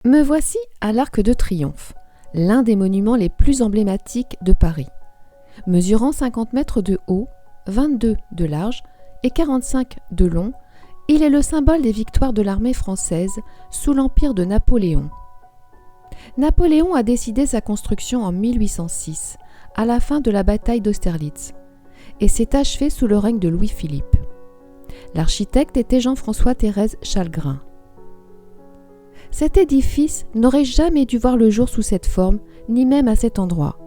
Me voici à l'Arc de Triomphe, l'un des monuments les plus emblématiques de Paris. Mesurant 50 mètres de haut, 22 de large et 45 de long, il est le symbole des victoires de l'armée française sous l'empire de Napoléon. Napoléon a décidé sa construction en 1806, à la fin de la bataille d'Austerlitz, et s'est achevé sous le règne de Louis-Philippe. L'architecte était Jean-François-Thérèse Chalgrin. Cet édifice n'aurait jamais dû voir le jour sous cette forme, ni même à cet endroit.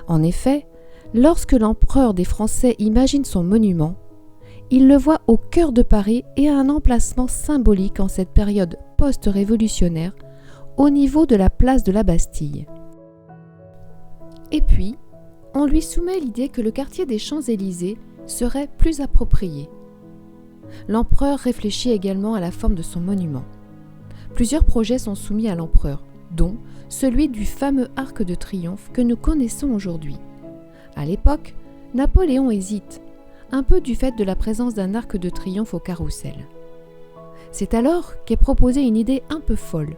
En effet, lorsque l'empereur des Français imagine son monument, il le voit au cœur de Paris et à un emplacement symbolique en cette période post-révolutionnaire, au niveau de la place de la Bastille. Et puis, on lui soumet l'idée que le quartier des Champs-Élysées serait plus approprié. L'empereur réfléchit également à la forme de son monument. Plusieurs projets sont soumis à l'empereur, dont celui du fameux Arc de Triomphe que nous connaissons aujourd'hui. À l'époque, Napoléon hésite, un peu du fait de la présence d'un arc de triomphe au Carrousel. C'est alors qu'est proposée une idée un peu folle.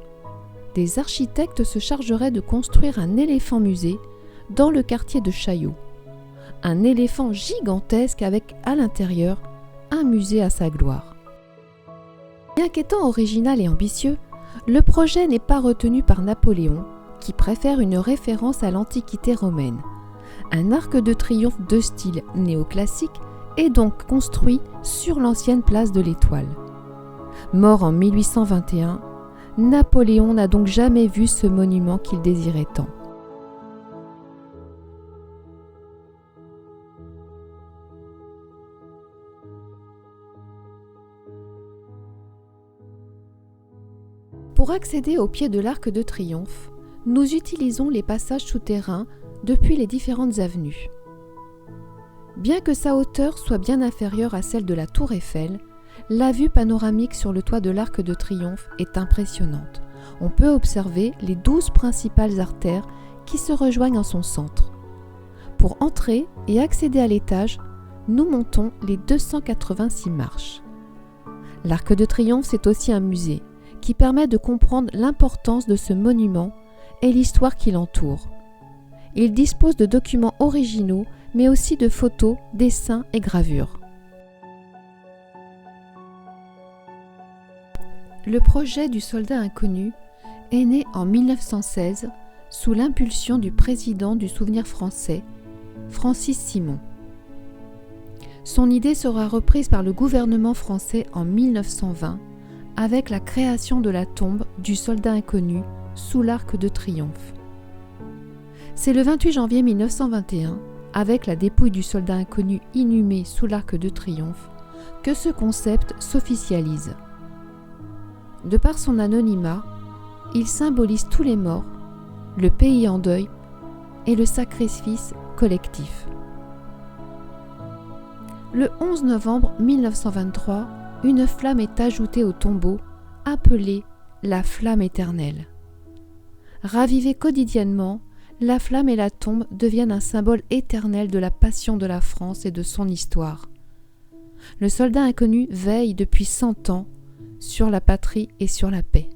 Des architectes se chargeraient de construire un éléphant-musée dans le quartier de Chaillot. Un éléphant gigantesque avec, à l'intérieur, un musée à sa gloire. Bien qu'étant original et ambitieux, le projet n'est pas retenu par Napoléon, qui préfère une référence à l'Antiquité romaine. Un arc de triomphe de style néoclassique est donc construit sur l'ancienne place de l'Étoile. Mort en 1821, Napoléon n'a donc jamais vu ce monument qu'il désirait tant. Pour accéder au pied de l'Arc de Triomphe, nous utilisons les passages souterrains depuis les différentes avenues. Bien que sa hauteur soit bien inférieure à celle de la Tour Eiffel, la vue panoramique sur le toit de l'Arc de Triomphe est impressionnante. On peut observer les 12 principales artères qui se rejoignent en son centre. Pour entrer et accéder à l'étage, nous montons les 286 marches. L'Arc de Triomphe, c'est aussi un musée qui permet de comprendre l'importance de ce monument et l'histoire qui l'entoure. Il dispose de documents originaux, mais aussi de photos, dessins et gravures. Le projet du soldat inconnu est né en 1916 sous l'impulsion du président du Souvenir français, Francis Simon. Son idée sera reprise par le gouvernement français en 1920 avec la création de la tombe du soldat inconnu sous l'Arc de Triomphe. C'est le 28 janvier 1921, avec la dépouille du soldat inconnu inhumé sous l'Arc de Triomphe, que ce concept s'officialise. De par son anonymat, il symbolise tous les morts, le pays en deuil et le sacrifice collectif. Le 11 novembre 1923, une flamme est ajoutée au tombeau, appelée la flamme éternelle. Ravivée quotidiennement, la flamme et la tombe deviennent un symbole éternel de la passion de la France et de son histoire. Le soldat inconnu veille depuis 100 ans sur la patrie et sur la paix.